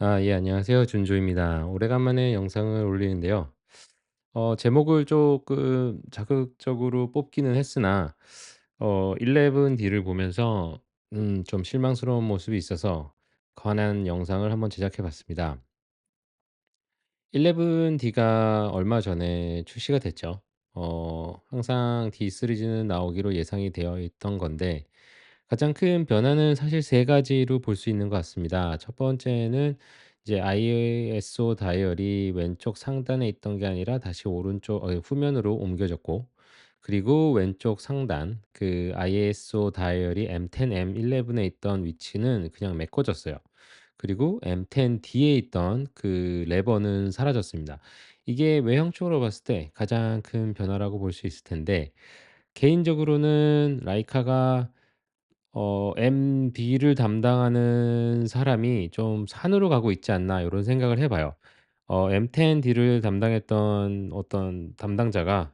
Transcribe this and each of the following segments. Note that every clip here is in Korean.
예, 안녕하세요. 준조입니다. 오래간만에 영상을 올리는데요. 제목을 조금 자극적으로 뽑기는 했으나 11D를 보면서 좀 실망스러운 모습이 있어서 관한 영상을 한번 제작해 봤습니다. 11D가 얼마 전에 출시가 됐죠. 항상 D 시리즈는 나오기로 예상이 되어 있던 건데 가장 큰 변화는 사실 세 가지로 볼 수 있는 것 같습니다. 첫 번째는 이제 ISO 다이얼이 왼쪽 상단에 있던 게 아니라 다시 오른쪽 후면으로 옮겨졌고, 그리고 왼쪽 상단 그 ISO 다이얼이 M10, M11에 있던 위치는 그냥 메꿔졌어요. 그리고 M10D에 있던 그 레버는 사라졌습니다. 이게 외형적으로 봤을 때 가장 큰 변화라고 볼 수 있을 텐데, 개인적으로는 라이카가 MD를 담당하는 사람이 좀 '산으로 가고 있지 않나.' 요런 생각을 해 봐요. M10D를 담당했던 어떤 담당자가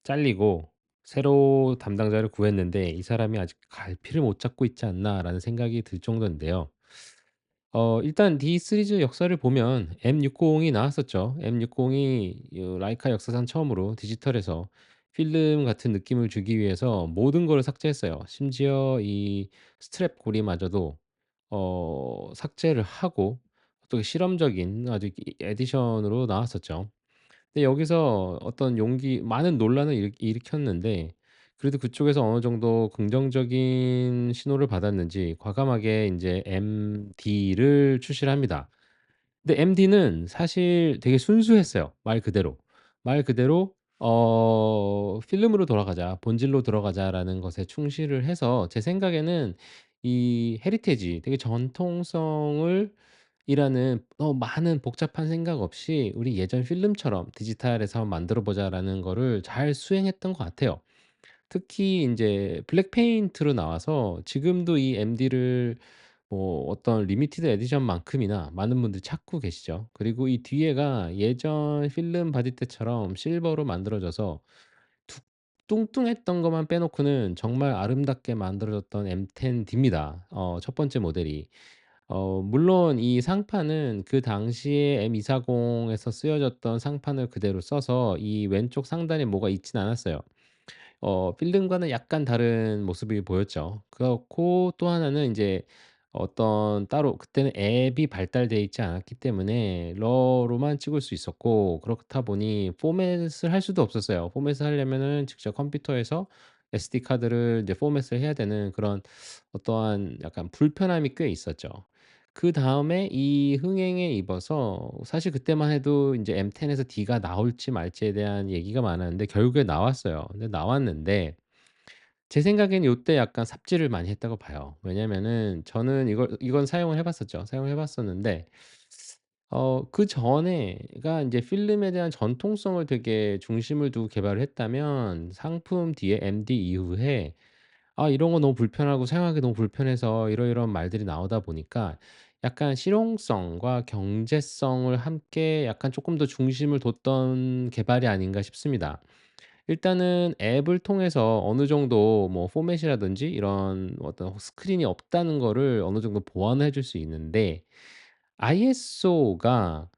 잘리고 새로 담당자를 구했는데 '이 사람이 아직 갈피를 못 잡고 있지 않나.'라는 생각이 들 정도인데요. 일단 D 시리즈 역사를 보면 M690이 나왔었죠. M690이 라이카 역사상 처음으로 디지털에서 필름 같은 느낌을 주기 위해서 모든 거를 삭제했어요. 심지어 이 스트랩 고리마저도 삭제를 하고 또 실험적인 아주 이 에디션으로 나왔었죠. 근데 여기서 어떤 용기 많은 논란을 일으켰는데, 그래도 그쪽에서 어느 정도 긍정적인 신호를 받았는지 과감하게 인제 MD를 출시를 합니다. 근데 MD는 사실 되게 순수했어요, 말 그대로. 말 그대로 '필름으로 돌아가자. 본질로 돌아가자.'라는 것에 충실을 해서 제 생각에는 이 헤리티지 되게 전통성을 이라는 많은 복잡한 생각 없이 '우리 예전 필름처럼 디지털에서 한번 만들어 보자.'라는 거를 잘 수행했던 것 같아요. 특히 인제 블랙 페인트로 나와서 지금도 이 MD를 뭐 어떤 리미티드 에디션만큼이나 많은 분들이 찾고 계시죠. 그리고 이 뒤에가 예전 필름 바디 때처럼 실버로 만들어져서 툭 뚱뚱했던 것만 빼놓고는 정말 아름답게 만들어졌던 M10D입니다, 첫 번째 모델이. 물론 이 상판은 그 당시에 M240에서 쓰여졌던 상판을 그대로 써서 이 왼쪽 상단에 뭐가 있진 않았어요. 필름과는 약간 다른 모습이 보였죠. 그렇고 또 하나는 인제 어떤 따로 그때는 앱이 발달돼 있지 않았기 때문에 러로만 찍을 수 있었고, 그렇다 보니 포맷을 할 수도 없었어요. 포맷을 하려면은 직접 컴퓨터에서 SD 카드를 이제 포맷을 해야 되는 그런 어떠한 약간 불편함이 꽤 있었죠. 그다음에 이 흥행에 입어서 사실 그때만 해도 인제 M10에서 D가 나올지 말지에 대한 얘기가 많았는데 결국에 나왔어요. 근데 나왔는데 제 생각에는 요때 약간 삽질을 많이 했다고 봐요. 왜냐면은 저는 이건 사용을 해 봤었죠. 사용을 해 봤었는데 그전에가 인제 필름에 대한 전통성을 되게 중심을 두고 개발을 했다면 상품 뒤에 MD 이후에 이런 거 너무 불편하고 사용하기 너무 불편해서 이러이러한 말들이 나오다 보니까 약간 실용성과 경제성을 함께 약간 쪼끔 더 중심을 뒀던 개발이 아닌가 싶습니다. 일단은 앱을 통해서 어느 정도 뭐 포맷이라든지 이런 어떤 스크린이 없다는 거를 어느 정도 보완해 줄 수 있는데, ISO가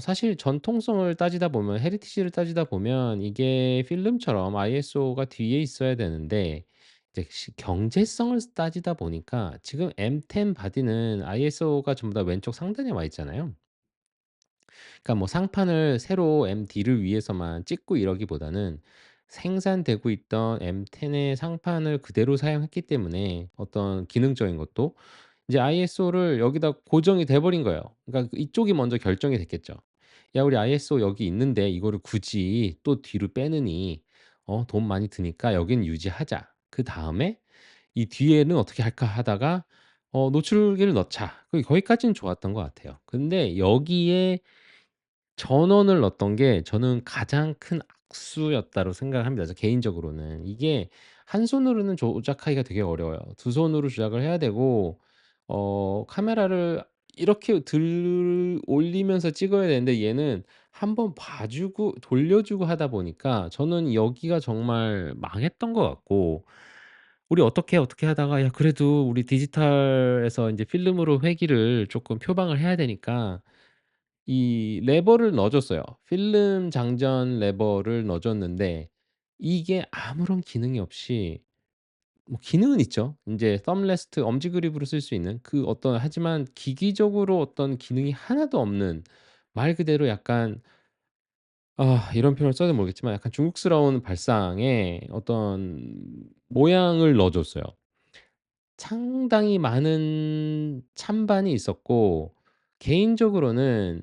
사실 전통성을 따지다 보면 헤리티지를 따지다 보면 이게 필름처럼 ISO가 뒤에 있어야 되는데, 이제 경제성을 따지다 보니까 지금 M10 바디는 ISO가 전부 다 왼쪽 상단에 와 있잖아요. 그러니까 뭐 상판을 새로 MD를 위해서만 찍고 이러기보다는 생산되고 있던 M10의 상판을 그대로 사용했기 때문에 어떤 기능적인 것도 이제 ISO를 여기다 고정이 돼 버린 거예요. 그러니까 이쪽이 먼저 결정이 됐겠죠. '야, 우리 ISO 여기 있는데 이거를 굳이 또 뒤로 빼느니 돈 많이 드니까 여기는 유지하자. 그다음에 이 뒤에는 어떻게 할까?' 하다가 '노출기를 넣자.' 거기까지는 좋았던 것 같아요. 근데 여기에 전원을 넣었던 게 저는 가장 큰 악수였다고 생각을 합니다, 저 개인적으로는. 이게 한 손으로는 조작하기가 되게 어려워요. 두 손으로 조작을 해야 되고 카메라를 이렇게 들 올리면서 찍어야 되는데 얘는 한번 봐 주고 돌려 주고 하다 보니까 저는 여기가 정말 망했던 것 같고, 우리 어떻게, 어떻게 하다가 '야 그래도 우리 디지털에서 인제 필름으로 회기를 쪼끔 표방을 해야 되니까' 이 레버를 넣어 줬어요. 필름 장전 레버를 넣어 줬는데 이게 아무런 기능이 없이 뭐 기능은 있죠. 인제 썸 레스트 엄지 그립으로 쓸 수 있는 그 어떤 하지만 기기적으로 어떤 기능이 하나도 없는 말 그대로 약간 이런 표현을 써야 될지 모르겠지만 약간 중국스러운 발상의 어떤 모양을 넣어 줬어요. 상당히 많은 찬반이 있었고 개인적으로는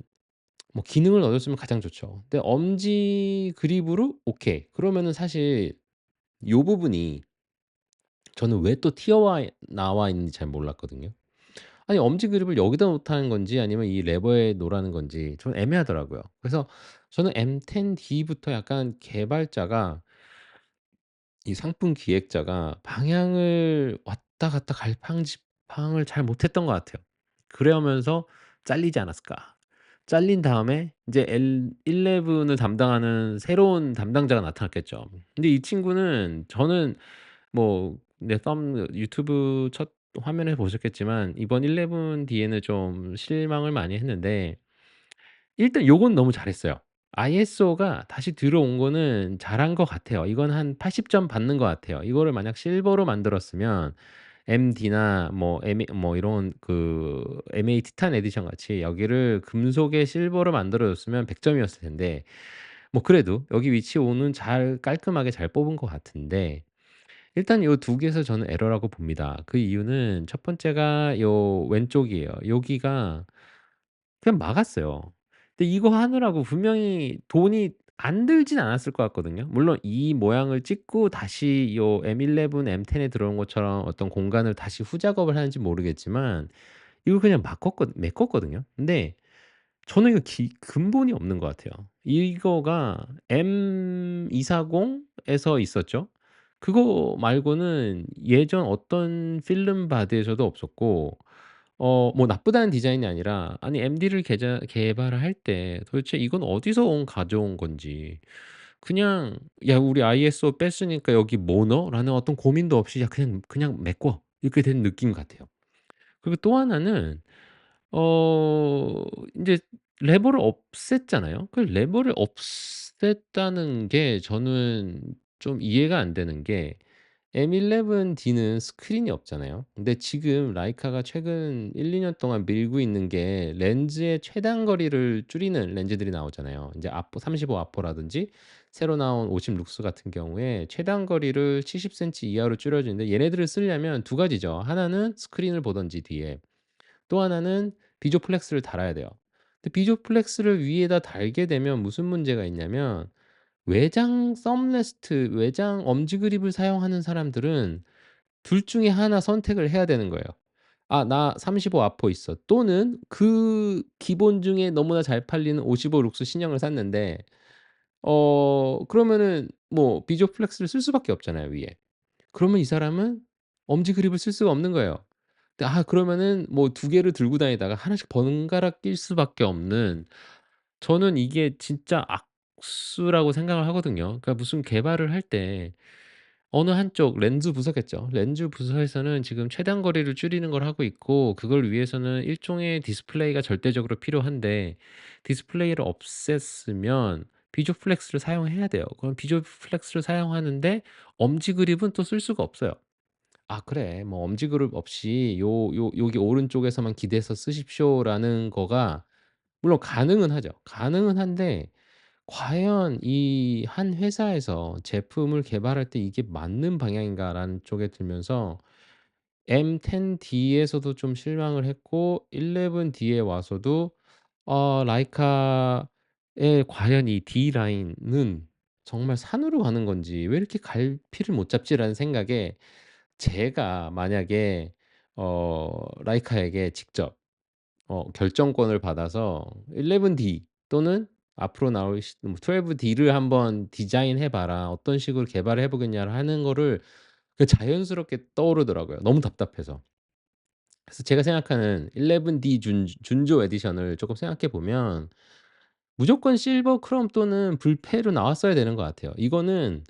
뭐 기능을 넣어 줬으면 가장 좋죠. 근데 엄지 그립으로 오케이. 그러면은 사실 요 부분이 저는 왜 또 튀어와 나와 있는지 잘 몰랐거든요. 아니 엄지 그립을 여기다 놓다는 건지 아니면 이 레버에 놓으라는 건지 좀 애매하더라고요. 그래서 저는 M10D부터 약간 개발자가 이 상품 기획자가 방향을 왔다 갔다 갈팡질팡을 잘 못했던 것 같아요. 그러면서 잘리지 않았을까. 잘린 다음에 이제 L 11을 담당하는 새로운 담당자가 나타났겠죠. 근데 이 친구는 저는 뭐 내 썸 유튜브 첫 화면에 보셨겠지만 이번 11D에는 좀 실망을 많이 했는데 일단 요건 너무 잘했어요. ISO가 다시 들어온 거는 잘한 것 같아요. 이건 한 80점 받는 것 같아요. 이거를 만약 실버로 만들었으면 MD나 뭐 뭐 이런 그 MA 티탄 에디션 같이 여기를 금속의 실버로 만들어 줬으면 100 점이었을 텐데 뭐 그래도 여기 위치 오는 잘 깔끔하게 잘 뽑은 것 같은데 일단 요 두 개에서 저는 에러라고 봅니다. 그 이유는 첫 번째가 요 왼쪽이에요. 여기가 그냥 막았어요. 근데 이거 하느라고 분명히 돈이 안 들진 않았을 것 같거든요. 물론 이 모양을 찍고 다시 요 M11, M10에 들어온 것처럼 어떤 공간을 다시 후작업을 하는지 모르겠지만 이거 그냥 메꿨거든요. 근데 저는 이거 근본이 없는 것 같아요. 이거가 M240 에서 있었죠. 그거 말고는 예전 어떤 필름 바디에서도 없었고 뭐 나쁘다는 디자인이 아니라 아니 MD를 개발을 할 때 도대체 이건 어디서 가져온 건지 그냥 '야 우리 ISO 뺐으니까 여기 뭐 넣어?'라는 어떤 고민도 없이 '야 그냥 메꿔.' 이렇게 된 느낌 같아요. 그리고 또 하나는 인제 레버를 없앴잖아요. 그 레버를 없앴다는 게 저는 좀 이해가 안 되는 게 M11D는 스크린이 없잖아요. 근데 지금 라이카가 최근 1-2년 동안 밀고 있는 게 렌즈의 최단 거리를 줄이는 렌즈들이 나오잖아요. 인제 아포 35 아포라든지 새로 나온 50 룩스 같은 경우에 최단 거리를 70 센티 이하로 줄여 주는데 얘네들을 쓰려면 두 가지죠. 하나는 스크린을 보든지 뒤에 또 하나는 비조 플렉스를 달아야 돼요. 근데 비조 플렉스를 위에다 달게 되면 무슨 문제가 있냐면 외장 썸레스트 외장 엄지 그립을 사용하는 사람들은 둘 중에 하나 선택을 해야 되는 거예요. '아 나 35 아포 있어.' 또는 그 기본 중에 너무나 잘 팔리는 55 룩스 신형을 샀는데 그러면은 뭐 비조 플렉스를 쓸 수밖에 없잖아요 위에. 그러면 이 사람은 엄지 그립을 쓸 수가 없는 거예요. 근데 그러면은 뭐 두 개를 들고 다니다가 하나씩 번갈아 낄 수밖에 없는 저는 이게 진짜 악수라고 생각을 하거든요. 그러니까 무슨 개발을 할 때 어느 한쪽 렌즈 부서겠죠. 렌즈 부서에서는 지금 최단 거리를 줄이는 걸 하고 있고 그걸 위해서는 일종의 디스플레이가 절대적으로 필요한데 디스플레이를 없앴으면 비조 플렉스를 사용해야 돼요. 그럼 비조 플렉스를 사용하는데 엄지 그립은 또 쓸 수가 없어요. '아 그래. 뭐 엄지 그립 없이 여기 오른쪽에서만 기대서 쓰십시오.'라는 거가 물론 가능은 하죠. 가능은 한데 과연 이 한 회사에서 제품을 개발할 때 '이게 맞는 방향인가.'라는 쪽에 들면서 M10D에서도 좀 실망을 했고 11D에 와서도 라이카의 과연 이 D 라인은 정말 산으로 가는 건지 '왜 이렇게 갈피를 못 잡지?'라는 생각에 제가 만약에 라이카에게 직접 결정권을 받아서 11D 또는 앞으로 나올 12D를 한번 디자인해 봐라. 어떤 식으로 개발해 보겠냐 하는 거를 자연스럽게 떠오르더라고요, 너무 답답해서. 그래서 제가 생각하는 11D 준조 에디션을 쪼끔 생각해 보면 무조건 실버 크롬 또는 불패로 나왔어야 되는 것 같아요. 이거는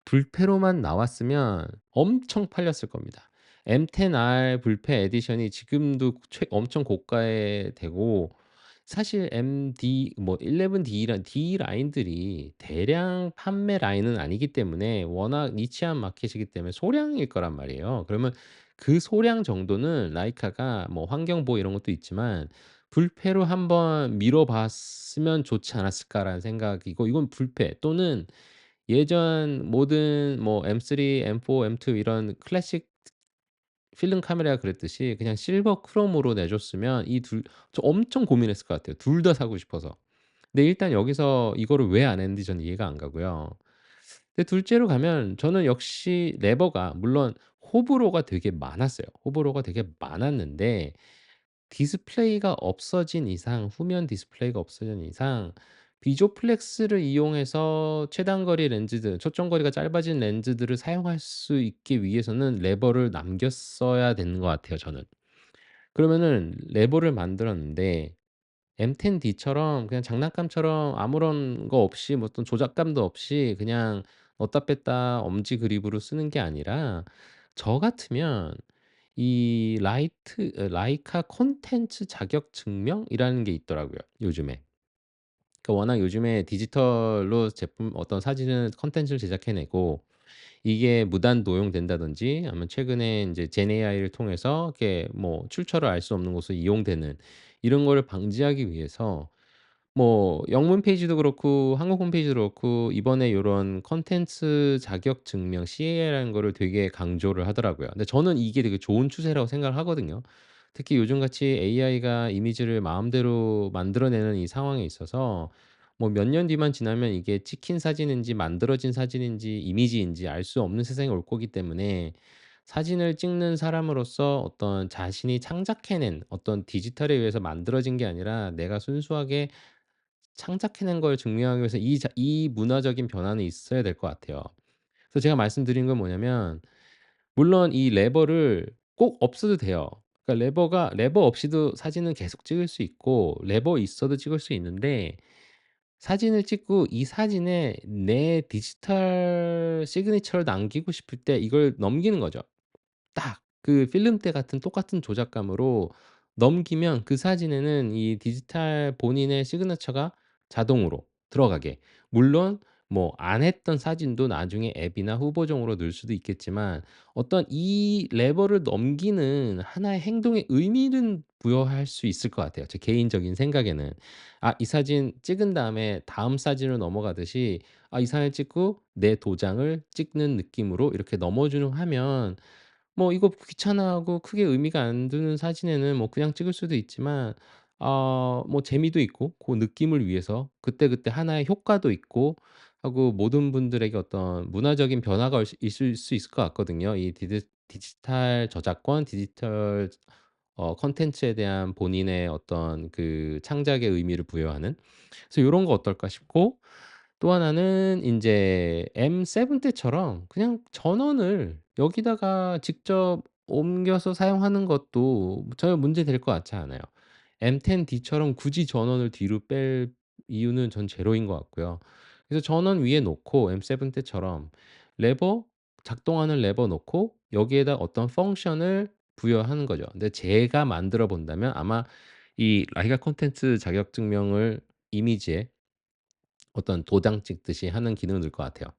불패로만 나왔으면 엄청 팔렸을 겁니다. M10R 불패 에디션이 지금도 엄청 고가에 되고, 사실 MD 뭐 11D란 D 라인들이 대량 판매 라인은 아니기 때문에 워낙 니치한 마켓이기 때문에 소량일 거란 말이에요. 그러면 그 소량 정도는 라이카가 뭐 환경 보호 이런 것도 있지만 '불패로 한번 미뤄 봤으면 좋지 않았을까.'라는 생각이고, 이건 불패 또는 예전 모든 뭐 M3, M4, M2 이런 클래식 필름 카메라가 그랬듯이 그냥 실버 크롬으로 내줬으면 이 둘 저 엄청 고민했을 것 같아요, 둘 다 사고 싶어서. 근데 일단 여기서 이거를 왜 안 했는지 저는 이해가 안 가고요. 근데 둘째로 가면 저는 역시 레버가 물론 호불호가 되게 많았어요. 호불호가 되게 많았는데 디스플레이가 없어진 이상, 후면 디스플레이가 없어진 이상 비조 플렉스를 이용해서 최단거리 렌즈들, 초점거리가 짧아진 렌즈들을 사용할 수 있기 위해서는 레버를 남겼어야 되는 것 같아요, 저는. 그러면은 레버를 만들었는데 M10D처럼 그냥 장난감처럼 아무런 거 없이 뭐 어떤 조작감도 없이 그냥 넣었다 뺐다 엄지 그립으로 쓰는 게 아니라, 저 같으면 이 라이카 콘텐츠 자격 증명이라는 게 있더라고요, 요즘에. 그러니까 워낙 요즘에 디지털로 제품 어떤 사진을 콘텐츠를 제작해 내고 이게 무단 도용된다든지 아니면 최근에 인제 젠 AI를 통해서 이렇게 뭐 출처를 알 수 없는 곳으로 이용되는 이런 거를 방지하기 위해서 뭐 영문 페이지도 그렇고 한국 홈페이지도 그렇고 이번에 요런 콘텐츠 자격 증명 CA라는 거를 되게 강조를 하더라고요. 근데 저는 이게 되게 좋은 추세라고 생각을 하거든요. 특히 요즘같이 AI가 이미지를 마음대로 만들어내는 이 상황에 있어서 뭐 몇 년 뒤만 지나면 이게 찍힌 사진인지 만들어진 사진인지 이미지인지 알 수 없는 세상이 올 거기 때문에 사진을 찍는 사람으로서 어떤 자신이 창작해낸 어떤 디지털에 의해서 만들어진 게 아니라 내가 순수하게 창작해낸 걸 증명하기 위해서 이 문화적인 변화는 있어야 될 것 같아요. 그래서 제가 말씀드린 건 뭐냐면 물론 이 레버를 꼭 없어도 돼요. 그러니까 레버 없이도 사진은 계속 찍을 수 있고 레버 있어도 찍을 수 있는데, 사진을 찍고 이 사진에 내 디지털 시그니처를 남기고 싶을 때 이걸 넘기는 거죠. 딱 그 필름때 같은 똑같은 조작감으로 넘기면 그 사진에는 이 디지털 본인의 시그니처가 자동으로 들어가게. 물론 뭐 안 했던 사진도 나중에 앱이나 후보정으로 넣을 수도 있겠지만 어떤 이 레버를 넘기는 하나의 행동의 의미는 부여할 수 있을 것 같아요, 제 개인적인 생각에는. 아 이 사진 찍은 다음에 다음 사진으로 넘어가듯이 아 이 사진을 찍고 내 도장을 찍는 느낌으로 이렇게 넘어주는 하면 뭐 이거 귀찮아하고 크게 의미가 안 두는 사진에는 뭐 그냥 찍을 수도 있지만 뭐 재미도 있고 고 느낌을 위해서 그때그때 하나의 효과도 있고 하고 모든 분들에게 어떤 문화적인 변화가 있을 수 있을 것 같거든요. 이 디지털 저작권, 디지털 콘텐츠에 대한 본인의 어떤 그 창작의 의미를 부여하는. 그래서 요런 거 어떨까 싶고, 또 하나는 인제 M7 때처럼 그냥 전원을 여기다가 직접 옮겨서 사용하는 것도 전혀 문제될 것 같지 않아요. M10D처럼 굳이 전원을 뒤로 뺄 이유는 전 제로인 것 같고요. 그래서 전원 위에 놓고 M7 때처럼 레버 작동하는 레버 놓고 여기에다 어떤 펑션을 부여하는 거죠. 근데 제가 만들어 본다면 아마 이 라이가 콘텐츠 자격 증명을 이미지에 어떤 도장 찍듯이 하는 기능을 넣을 것 같아요.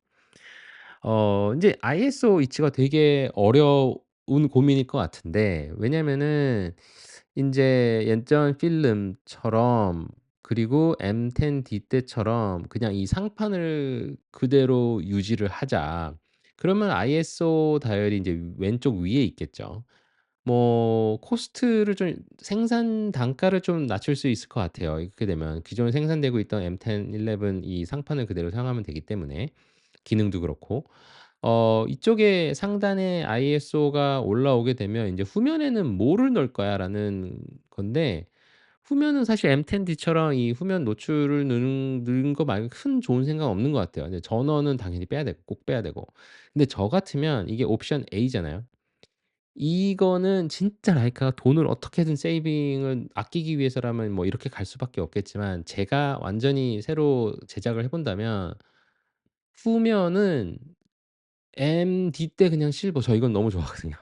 인제 ISO 위치가 되게 어려운 고민일 것 같은데, 왜냐면은 인제 예전 필름처럼 그리고 M10D 때처럼 그냥 이 상판을 그대로 유지를 하자. 그러면 ISO 다이얼이 인제 왼쪽 위에 있겠죠. 뭐 코스트를 좀 생산 단가를 좀 낮출 수 있을 것 같아요, 이렇게 되면. 기존에 생산되고 있던 M10, 11 이 상판을 그대로 사용하면 되기 때문에 기능도 그렇고. 이쪽에 상단에 ISO가 올라오게 되면 인제 '후면에는 뭐를 넣을 거야?'라는 건데, 후면은 사실 M10D처럼 이 후면 노출을 넣는 거 말고 큰 좋은 생각은 없는 것 같아요. 근데 전원은 당연히 빼야 되고 꼭 빼야 되고. 근데 저 같으면 이게 옵션 A잖아요. 이거는 진짜 라이카가 돈을 어떻게든 세이빙을 아끼기 위해서라면 뭐 이렇게 갈 수밖에 없겠지만, 제가 완전히 새로 제작을 해 본다면 후면은 MD 때 그냥 실버 저 이건 너무 좋아하거든요.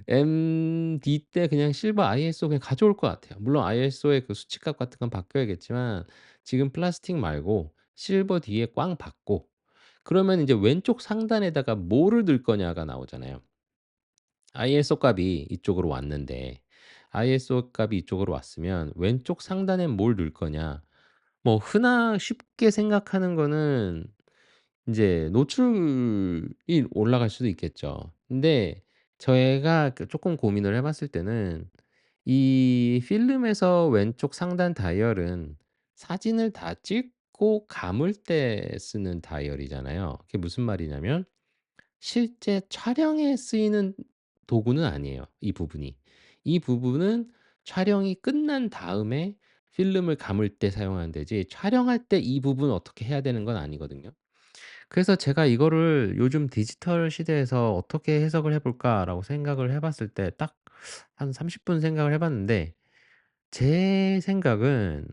MD 때 그냥 실버 ISO 그냥 가져올 것 같아요. 물론 ISO의 그 수치값 같은 건 바뀌어야겠지만 지금 플라스틱 말고 실버 뒤에 꽝 받고 그러면 인제 왼쪽 상단에다가 뭐를 넣을 거냐가 나오잖아요. ISO 값이 이쪽으로 왔는데 ISO 값이 이쪽으로 왔으면 왼쪽 상단에 뭘 넣을 거냐. 뭐 흔하 쉽게 생각하는 거는 인제 노출이 올라갈 수도 있겠죠. 근데 제가 그 쪼끔 고민을 해 봤을 때는 이 필름에서 왼쪽 상단 다이얼은 사진을 다 찍고 감을 때 쓰는 다이얼이잖아요. 그게 무슨 말이냐면 실제 촬영에 쓰이는 도구는 아니에요, 이 부분이. 이 부분은 촬영이 끝난 다음에 필름을 감을 때 사용하는 데지 촬영할 때 이 부분 어떻게 해야 되는 건 아니거든요. 그래서 제가 이거를 '요즘 디지털 시대에서 어떻게 해석을 해 볼까.'라고 생각을 해 봤을 때 딱 한 30분 생각을 해 봤는데 제 생각은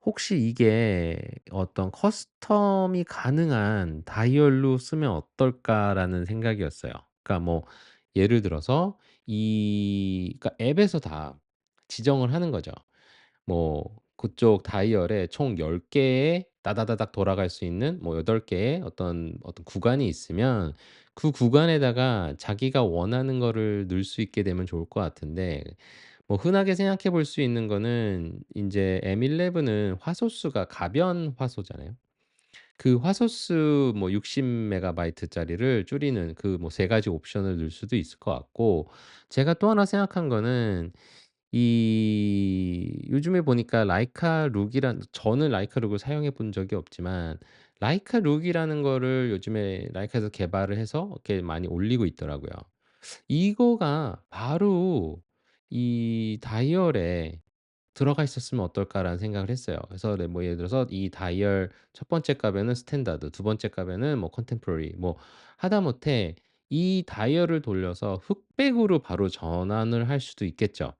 '혹시 이게 어떤 커스텀이 가능한 다이얼로 쓰면 어떨까.'라는 생각이었어요. 그러니까 뭐 예를 들어서 그러니까 앱에서 다 지정을 하는 거죠. 뭐 그쪽 다이얼에 총 10 개의 다다다닥 돌아갈 수 있는 뭐 8 개의 어떤 구간이 있으면 그 구간에다가 자기가 원하는 거를 넣을 수 있게 되면 좋을 것 같은데 뭐 흔하게 생각해 볼 수 있는 거는 인제 M11은 화소수가 가변 화소잖아요. 그 화소수 뭐 60 메가바이트짜리를 줄이는 그 뭐 세 가지 옵션을 넣을 수도 있을 것 같고 제가 또 하나 생각한 거는 요즘에 보니까 라이카 룩이란 저는 라이카 룩을 사용해 본 적이 없지만 라이카 룩이라는 거를 요즘에 라이카에서 개발을 해서 이렇게 많이 올리고 있더라고요. 이거가 바로 이 다이얼에 들어가 있었으면 어떨까라는 생각을 했어요. 그래서 네 뭐 예를 들어서 이 다이얼 첫 번째 값에는 스탠다드, 두 번째 값에는 뭐 컨템포러리 뭐 하다못해 이 다이얼을 돌려서 흑백으로 바로 전환을 할 수도 있겠죠.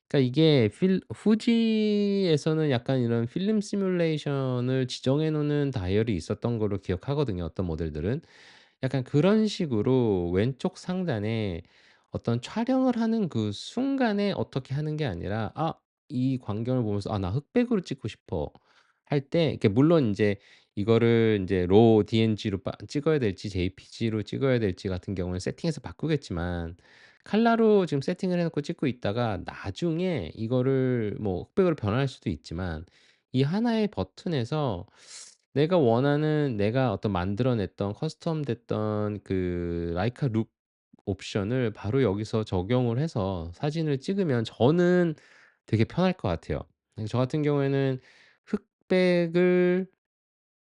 그러니까 이게 필 후지에서는 약간 이런 필름 시뮬레이션을 지정해 놓는 다이얼이 있었던 걸로 기억하거든요, 어떤 모델들은. 약간 그런 식으로 왼쪽 상단에 어떤 촬영을 하는 그 순간에 어떻게 하는 게 아니라 이 광경을 보면서 '아 나 흑백으로 찍고 싶어.' 할 때 이렇게 물론 인제 이거를 인제 로 DNG로 찍어야 될지 JPG로 찍어야 될지 같은 경우는 세팅해서 바꾸겠지만 칼라로 지금 세팅을 해 놓고 찍고 있다가 나중에 이거를 뭐 흑백으로 변환할 수도 있지만 이 하나의 버튼에서 내가 어떤 만들어 냈던 커스텀 됐던 그 라이카 룩 옵션을 바로 여기서 적용을 해서 사진을 찍으면 저는 되게 편할 것 같아요. 저 같은 경우에는 흑백을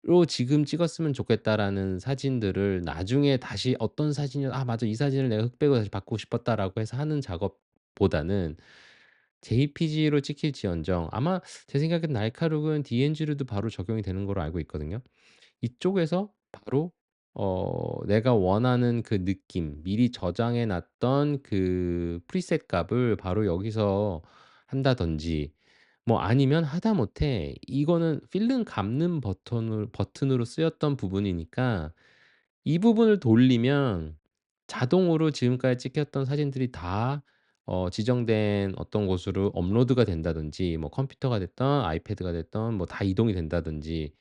로 '지금 찍었으면 좋겠다.'라는 사진들을 나중에 다시 어떤 사진을 '아 맞아. 이 사진을 내가 흑백으로 다시 바꾸고 싶었다.'라고 해서 하는 작업보다는 JPG로 찍힐지언정 아마 제 생각엔 날카로운 DNG로도 바로 적용이 되는 걸로 알고 있거든요. 이쪽에서 바로 내가 원하는 그 느낌 미리 저장해 놨던 그 프리셋 값을 바로 여기서 한다든지 뭐 아니면 하다못해 이거는 필름 감는 버튼으로 쓰였던 부분이니까 이 부분을 돌리면 자동으로 지금까지 찍혔던 사진들이 다 지정된 어떤 곳으로 업로드가 된다든지 뭐 컴퓨터가 됐든 아이패드가 됐든 뭐 다 이동이 된다든지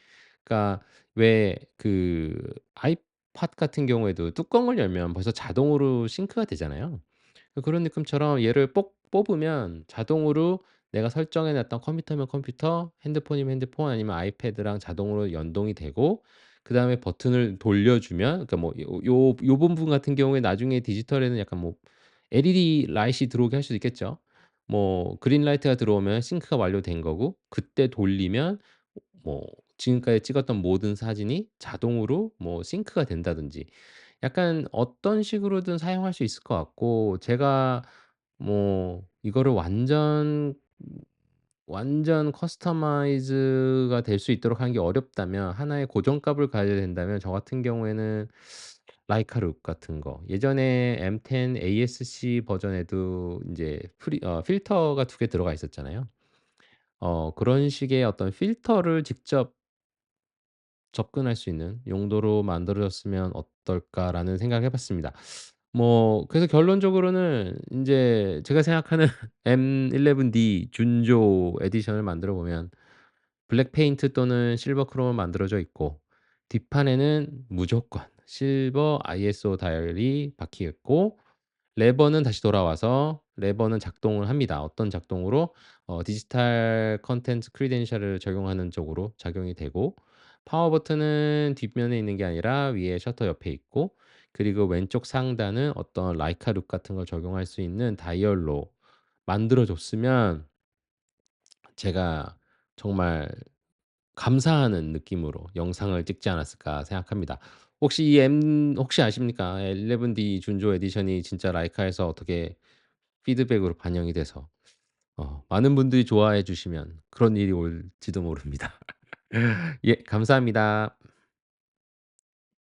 그러니까 왜 그 아이팟 같은 경우에도 뚜껑을 열면 벌써 자동으로 싱크가 되잖아요. 그런 느낌처럼 얘를 뽑으면 자동으로 내가 설정해 놨던 컴퓨터면 컴퓨터, 핸드폰이면 핸드폰 아니면 아이패드랑 자동으로 연동이 되고 그다음에 버튼을 돌려주면 그러니까 뭐 요 부분 같은 경우에 나중에 디지털에는 약간 뭐 LED 라이트이 들어오게 할 수도 있겠죠. 뭐 그린 라이트가 들어오면 싱크가 완료된 거고 그때 돌리면 뭐 지금까지 찍었던 모든 사진이 자동으로 뭐 싱크가 된다든지 약간 어떤 식으로든 사용할 수 있을 것 같고 제가 뭐 이거를 완전 커스터마이즈가 될 수 있도록 하는 게 어렵다면 하나의 고정값을 가져야 된다면 저 같은 경우에는 라이카 룩 같은 거 예전에 M10 ASC 버전에도 인제 필터가 2개 들어가 있었잖아요. 그런 식의 어떤 필터를 직접 접근할 수 있는 용도로 만들어졌으면 어떨까라는 생각을 해 봤습니다. 뭐 그래서 결론적으로는 인제 제가 생각하는 M11D 준조 에디션을 만들어 보면 블랙 페인트 또는 실버 크롬으로 만들어져 있고, 뒷판에는 무조건 실버 ISO 다이얼이 박혀 있고, 레버는 다시 돌아와서 레버는 작동을 합니다. 어떤 작동으로 디지털 컨텐츠 크리덴셜을 적용하는 쪽으로 작용이 되고, 파워 버튼은 뒷면에 있는 게 아니라 위에 셔터 옆에 있고, 그리고 왼쪽 상단은 어떤 라이카 룩 같은 걸 적용할 수 있는 다이얼로 만들어 줬으면 제가 정말 감사하는 느낌으로 영상을 찍지 않았을까 생각합니다. 혹시 아십니까? 11D 준조 에디션이 진짜 라이카에서 어떻게 피드백으로 반영이 돼서 많은 분들이 좋아해 주시면 그런 일이 올지도 모릅니다. 예, 감사합니다.